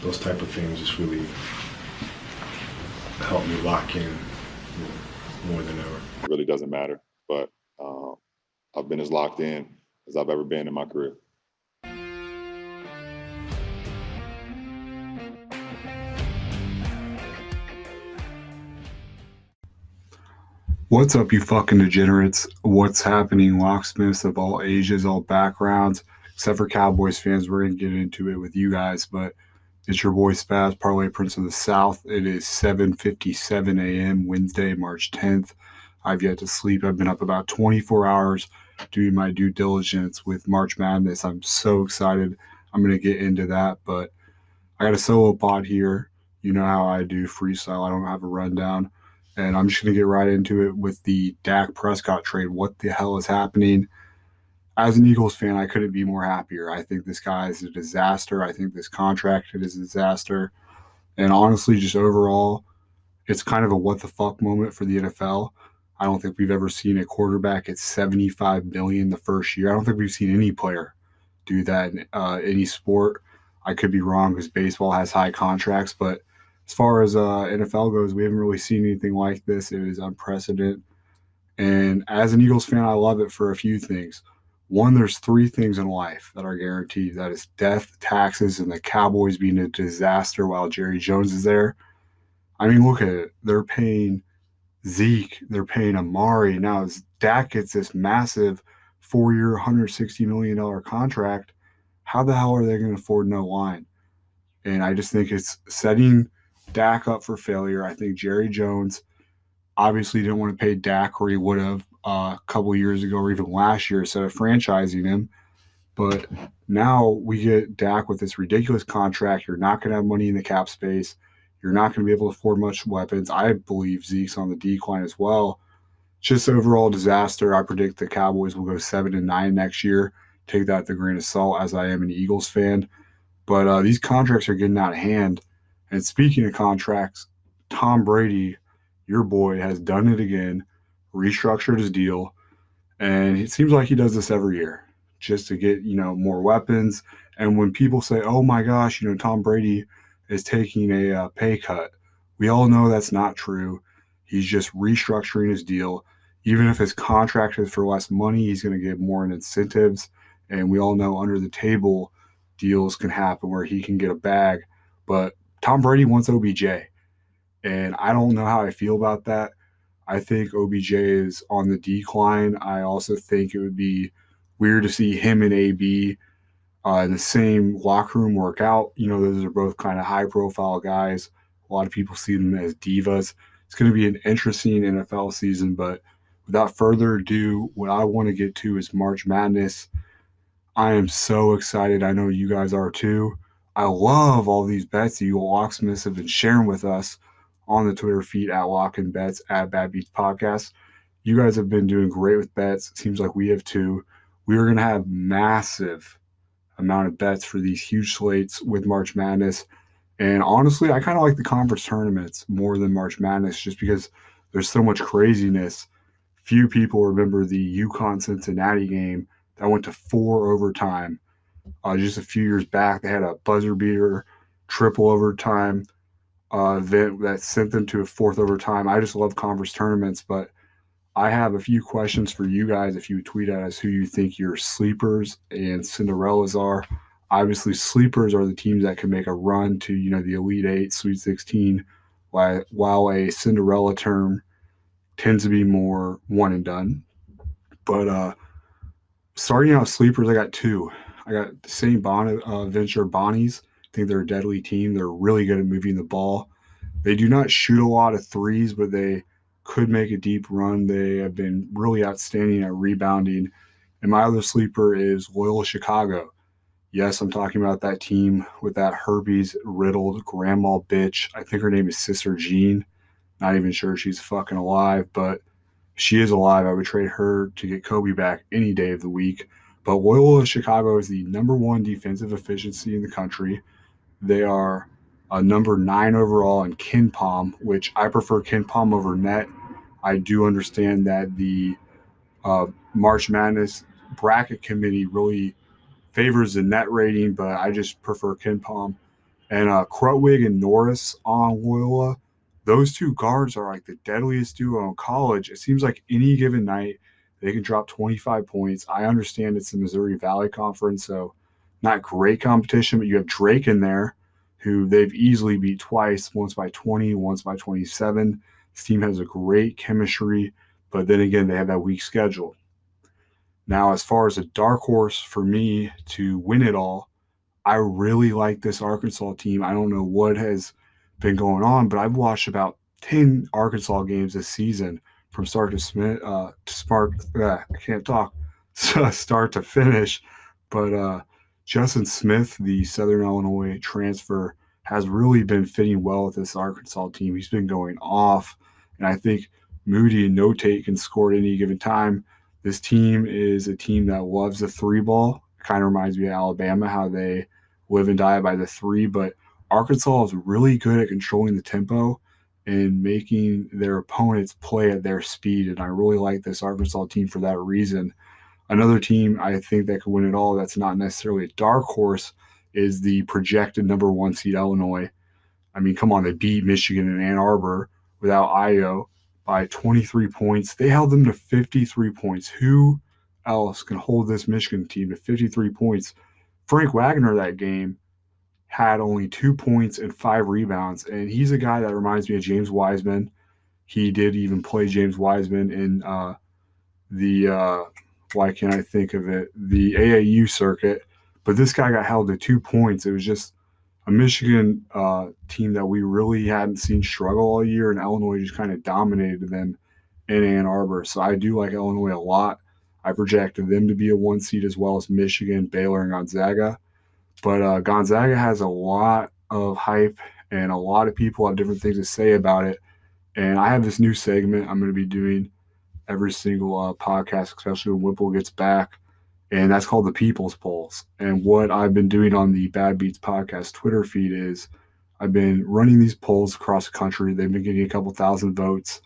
those type of things just really help me lock in more than ever. It really doesn't matter, but I've been as locked in as I've ever been in my career. What's up, you fucking degenerates? What's happening, locksmiths of all ages, all backgrounds, except for Cowboys fans? We're going to get into it with you guys, but it's your boy Spazz, Parlay Prince of the South. It is 7:57 a.m. Wednesday, March 10th. I've yet to sleep. I've been up about 24 hours doing my due diligence with March Madness. I'm so excited. I'm going to get into that, but I got a solo pod here. You know how I do freestyle. I don't have a rundown. And I'm just going to get right into it with the Dak Prescott trade. What the hell is happening? As an Eagles fan, I couldn't be more happier. I think this guy is a disaster. I think this contract is a disaster. And honestly, just overall, it's kind of a what the fuck moment for the NFL. I don't think we've ever seen a quarterback at $75 million the first year. I don't think we've seen any player do that in any sport. I could be wrong because baseball has high contracts, but as far as NFL goes, we haven't really seen anything like this. It is unprecedented. And as an Eagles fan, I love it for a few things. One, there's three things in life that are guaranteed. That is death, taxes, and the Cowboys being a disaster while Jerry Jones is there. I mean, look at it. They're paying Zeke. They're paying Amari. Now, as Dak gets this massive 4-year, $160 million contract, how the hell are they going to afford no line? And I just think it's setting Dak up for failure. I think Jerry Jones obviously didn't want to pay Dak, or he would have a couple of years ago or even last year instead of franchising him. But now we get Dak with this ridiculous contract. You're not going to have money in the cap space. You're not going to be able to afford much weapons. I believe Zeke's on the decline as well. Just overall disaster. I predict the Cowboys will go 7-9 next year. Take that with a grain of salt, as I am an Eagles fan. But these contracts are getting out of hand. And speaking of contracts, Tom Brady, your boy, has done it again, restructured his deal, and it seems like he does this every year just to get, more weapons. And when people say, oh my gosh, Tom Brady is taking a pay cut, we all know that's not true. He's just restructuring his deal. Even if his contract is for less money, he's going to get more in incentives. And we all know under the table deals can happen where he can get a bag. But Tom Brady wants OBJ, and I don't know how I feel about that. I think OBJ is on the decline. I also think it would be weird to see him and AB in the same locker room work out. Those are both kind of high-profile guys. A lot of people see them as divas. It's going to be an interesting NFL season, but without further ado, what I want to get to is March Madness. I am so excited. I know you guys are too. I love all these bets that you locksmiths have been sharing with us on the Twitter feed at Lock and Bets at Bad Beats Podcast. You guys have been doing great with bets. It seems like we have too. We are going to have massive amount of bets for these huge slates with March Madness. And honestly, I kind of like the conference tournaments more than March Madness just because there's so much craziness. Few people remember the UConn-Cincinnati game that went to 4 overtime. Just a few years back, they had a buzzer beater, triple overtime event that sent them to a 4th overtime. I just love conference tournaments, but I have a few questions for you guys. If you tweet at us who you think your sleepers and Cinderellas are. Obviously, sleepers are the teams that can make a run to, the Elite Eight, Sweet 16, while a Cinderella term tends to be more one and done. But starting out sleepers, I got 2. I got the St. Bonaventure Bonnies. I think they're a deadly team. They're really good at moving the ball. They do not shoot a lot of threes, but they could make a deep run. They have been really outstanding at rebounding. And my other sleeper is Loyola Chicago. Yes, I'm talking about that team with that herpes-riddled grandma bitch. I think her name is Sister Jean. Not even sure she's fucking alive, but she is alive. I would trade her to get Kobe back any day of the week. But Loyola Chicago is the number 1 defensive efficiency in the country. They are number 9 overall in KenPom, which I prefer KenPom over net. I do understand that the March Madness bracket committee really favors the net rating, but I just prefer KenPom. And Krutwig and Norris on Loyola, those two guards are like the deadliest duo in college. It seems like any given night they can drop 25 points. I understand it's the Missouri Valley Conference, so not great competition, but you have Drake in there, who they've easily beat twice, once by 20, once by 27. This team has a great chemistry, but then again, they have that weak schedule. Now, as far as a dark horse for me to win it all, I really like this Arkansas team. I don't know what has been going on, but I've watched about 10 Arkansas games this season from start to I can't talk, start to finish. But Justin Smith, the Southern Illinois transfer, has really been fitting well with this Arkansas team. He's been going off, and I think Moody and Notate can score at any given time. This team is a team that loves the three ball. Kind of reminds me of Alabama, how they live and die by the three, but Arkansas is really good at controlling the tempo and making their opponents play at their speed. And I really like this Arkansas team for that reason. Another team I think that could win it all that's not necessarily a dark horse is the projected number one seed Illinois. I mean, come on, they beat Michigan and Ann Arbor without Io by 23 points. They held them to 53 points. Who else can hold this Michigan team to 53 points? Frank Wagner that game had only 2 points and 5 rebounds, and he's a guy that reminds me of James Wiseman. He did even play James Wiseman in why can't I think of it, the AAU circuit, but this guy got held to 2 points. It was just a Michigan team that we really hadn't seen struggle all year, and Illinois just kind of dominated them in Ann Arbor. So I do like Illinois a lot. I projected them to be a one seed as well as Michigan, Baylor, and Gonzaga. But Gonzaga has a lot of hype, and a lot of people have different things to say about it. And I have this new segment I'm going to be doing every single podcast, especially when Whipple gets back, and that's called the People's Polls. And what I've been doing on the Bad Beats podcast Twitter feed is I've been running these polls across the country. They've been getting a couple thousand votes.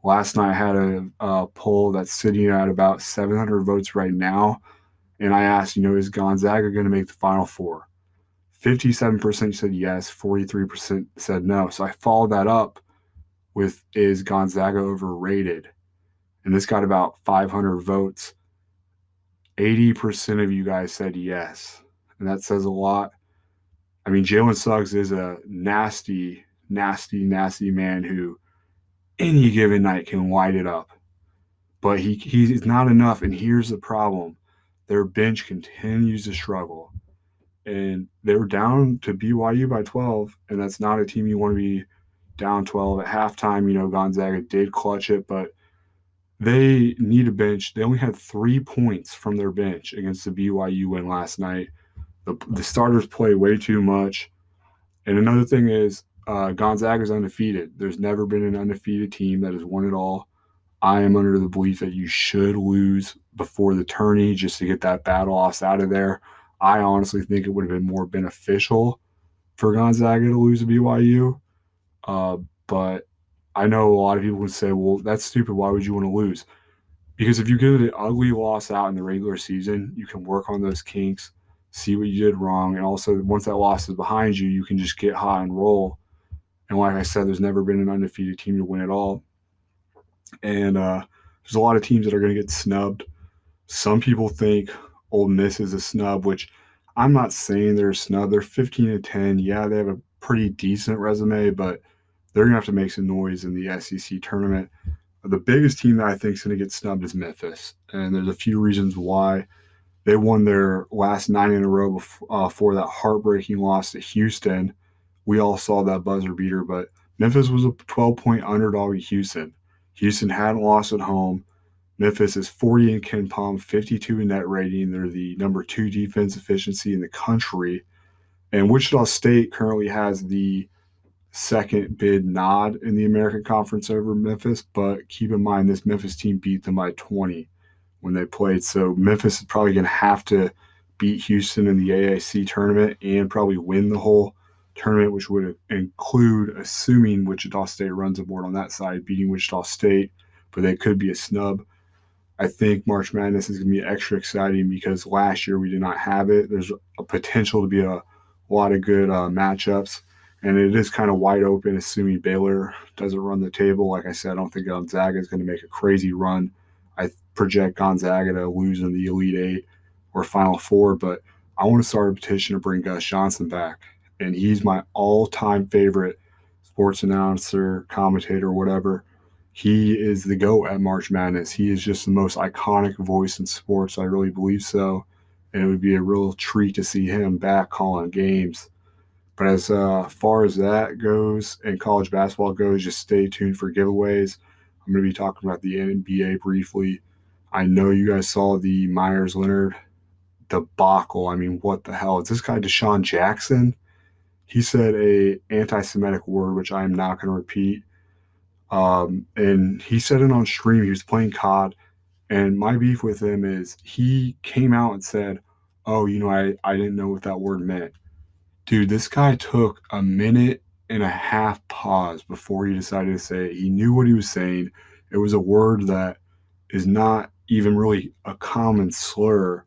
Last night I had a poll that's sitting at about 700 votes right now, and I asked, is Gonzaga going to make the Final Four? 57% said yes, 43% said no. So I followed that up with, is Gonzaga overrated? And this got about 500 votes. 80% of you guys said yes, and that says a lot. I mean, Jalen Suggs is a nasty, nasty, nasty man who any given night can light it up. But he's not enough, and here's the problem. Their bench continues to struggle. And they were down to BYU by 12, and that's not a team you want to be down 12 at halftime. Gonzaga did clutch it, but they need a bench. They only had 3 points from their bench against the BYU win last night. The starters play way too much. And another thing is Gonzaga's undefeated. There's never been an undefeated team that has won it all. I am under the belief that you should lose before the tourney just to get that bad loss out of there. I honestly think it would have been more beneficial for Gonzaga to lose to BYU. But I know a lot of people would say, well, that's stupid. Why would you want to lose? Because if you get an ugly loss out in the regular season, you can work on those kinks, see what you did wrong. And also, once that loss is behind you, you can just get hot and roll. And like I said, there's never been an undefeated team to win it all. And there's a lot of teams that are going to get snubbed. Some people think Ole Miss is a snub, which I'm not saying they're a snub. They're 15-10. Yeah, they have a pretty decent resume, but they're going to have to make some noise in the SEC tournament. The biggest team that I think is going to get snubbed is Memphis, and there's a few reasons why. They won their last 9 in a row before that heartbreaking loss to Houston. We all saw that buzzer beater, but Memphis was a 12-point underdog at Houston. Houston hadn't lost at home. Memphis is 40 in KenPom, 52 in net rating. They're the number 2 defense efficiency in the country. And Wichita State currently has the second bid nod in the American Conference over Memphis, but keep in mind this Memphis team beat them by 20 when they played. So Memphis is probably going to have to beat Houston in the AAC tournament and probably win the whole tournament, which would include, assuming Wichita State runs the board on that side, beating Wichita State, but they could be a snub. I think March Madness is going to be extra exciting because last year we did not have it. There's a potential to be a a lot of good matchups. And it is kind of wide open, assuming Baylor doesn't run the table. Like I said, I don't think Gonzaga is going to make a crazy run. I project Gonzaga to lose in the Elite Eight or Final Four, but I want to start a petition to bring Gus Johnson back. And he's my all-time favorite sports announcer, commentator, whatever. He is the GOAT at March Madness. He is just the most iconic voice in sports. I really believe so. And it would be a real treat to see him back calling games. But as far as that goes and college basketball goes, just stay tuned for giveaways. I'm going to be talking about the NBA briefly. I know you guys saw the Myers Leonard debacle. I mean, what the hell? Is this guy Deshaun Jackson? He said a anti-Semitic word, which I am not going to repeat. And he said it on stream. He was playing COD. And my beef with him is he came out and said, oh, I didn't know what that word meant. Dude, this guy took a minute and a half pause before he decided to say it. He knew what he was saying. It was a word that is not even really a common slur.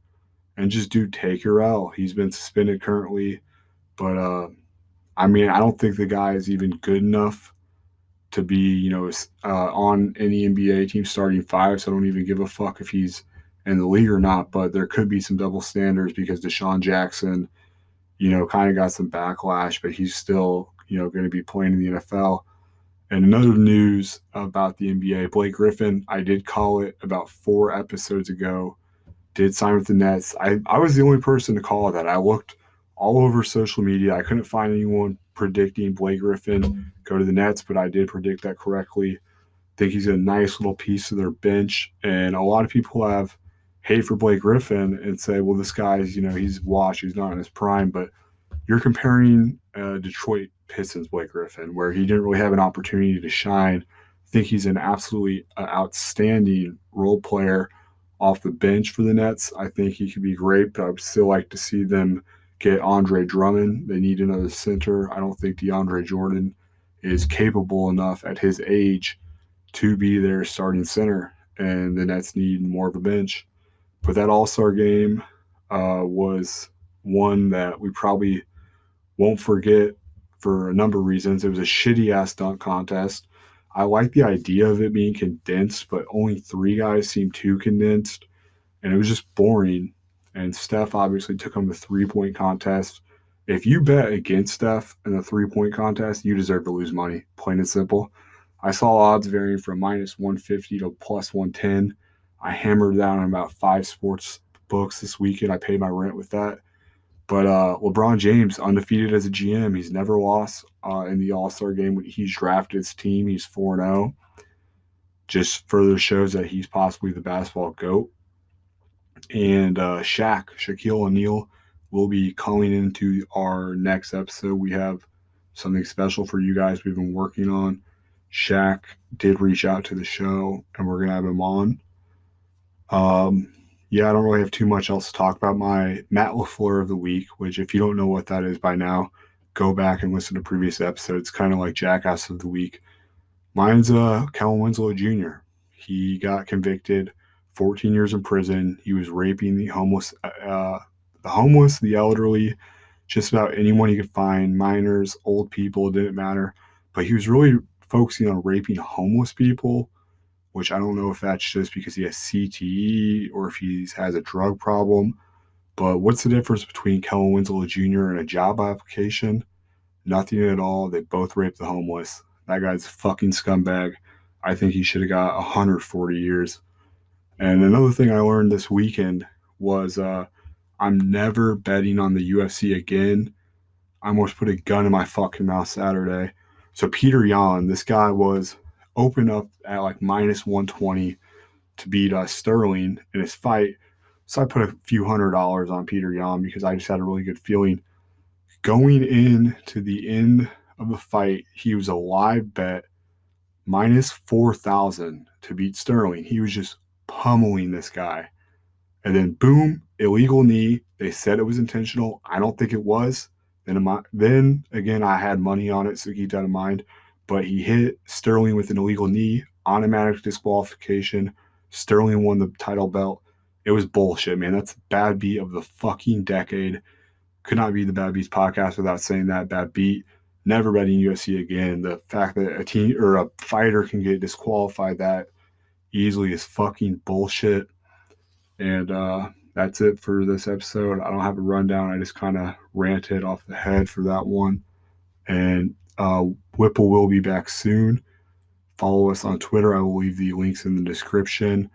And just, dude, take your L. He's been suspended currently. But, I don't think the guy is even good enough to be, on any NBA team starting five. So I don't even give a fuck if he's in the league or not. But there could be some double standards because Deshaun Jackson – kind of got some backlash, but he's still, going to be playing in the NFL. And another news about the NBA, Blake Griffin, I did call it about 4 episodes ago, did sign with the Nets. I was the only person to call that. I looked all over social media. I couldn't find anyone predicting Blake Griffin go to the Nets, but I did predict that correctly. I think he's a nice little piece of their bench. And a lot of people have hate for Blake Griffin and say, well, this guy's, he's washed, he's not in his prime. But you're comparing Detroit Pistons Blake Griffin, where he didn't really have an opportunity to shine. I think he's an absolutely outstanding role player off the bench for the Nets. I think he could be great, but I would still like to see them get Andre Drummond. They need another center. I don't think DeAndre Jordan is capable enough at his age to be their starting center, and the Nets need more of a bench. But that All-Star game was one that we probably won't forget for a number of reasons. It was a shitty-ass dunk contest. I like the idea of it being condensed, but only 3 guys seemed too condensed, and it was just boring. And Steph obviously took home the 3-point contest. If you bet against Steph in the 3-point contest, you deserve to lose money, plain and simple. I saw odds varying from minus 150 to plus 110. I hammered that on about 5 sports books this weekend. I paid my rent with that. But LeBron James, undefeated as a GM. He's never lost in the All-Star game. He's drafted his team. He's 4-0. Just further shows that he's possibly the basketball GOAT. And Shaquille O'Neal will be calling into our next episode. We have something special for you guys we've been working on. Shaq did reach out to the show, and we're going to have him on. I don't really have too much else to talk about. My Matt LaFleur of the week, which if you don't know what that is by now, go back and listen to previous episodes. Kind of like Jackass of the week. Mine's Kellen Winslow Jr. He got convicted, 14 years in prison. He was raping the homeless, the elderly, just about anyone he could find, minors, old people, it didn't matter. But he was really focusing on raping homeless people, which I don't know if that's just because he has CTE or if he has a drug problem. But what's the difference between Kellen Winslow Jr. and a job application? Nothing at all. They both raped the homeless. That guy's a fucking scumbag. I think he should have got 140 years. And another thing I learned this weekend was I'm never betting on the UFC again. I almost put a gun in my fucking mouth Saturday. So Peter Yan, this guy was open up at like minus 120 to beat Sterling in his fight. So I put a few $100s on Peter Yan because I just had a really good feeling. Going into the end of the fight, he was a live bet minus 4,000 to beat Sterling. He was just pummeling this guy. And then boom, illegal knee. They said it was intentional. I don't think it was. Then again, I had money on it, so keep that in mind. But he hit Sterling with an illegal knee, automatic disqualification. Sterling won the title belt. It was bullshit, man. That's a bad beat of the fucking decade. could not be the Bad Beats podcast without saying that. Bad Beat, never betting UFC again. The fact that a team or a fighter can get disqualified that easily is fucking bullshit. And that's it for this episode. I don't have a rundown. I just kind of ranted off the head for that one. And Whipple will be back soon. Follow us on Twitter. I will leave the links in the description.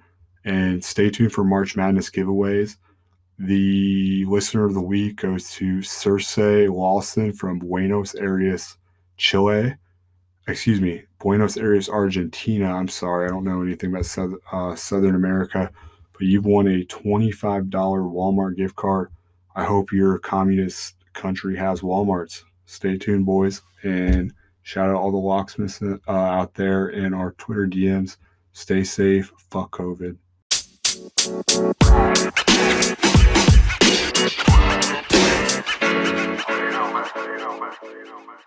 And stay tuned for March Madness giveaways. The listener of the week goes to Circe Lawson from Buenos Aires, Chile. Excuse me, Buenos Aires, Argentina. I'm sorry, I don't know anything about Southern America, but you've won a $25 Walmart gift card. I hope your communist country has Walmarts. Stay tuned, boys, and shout out all the locksmiths out there in our Twitter DMs. Stay safe. Fuck COVID. You know, man.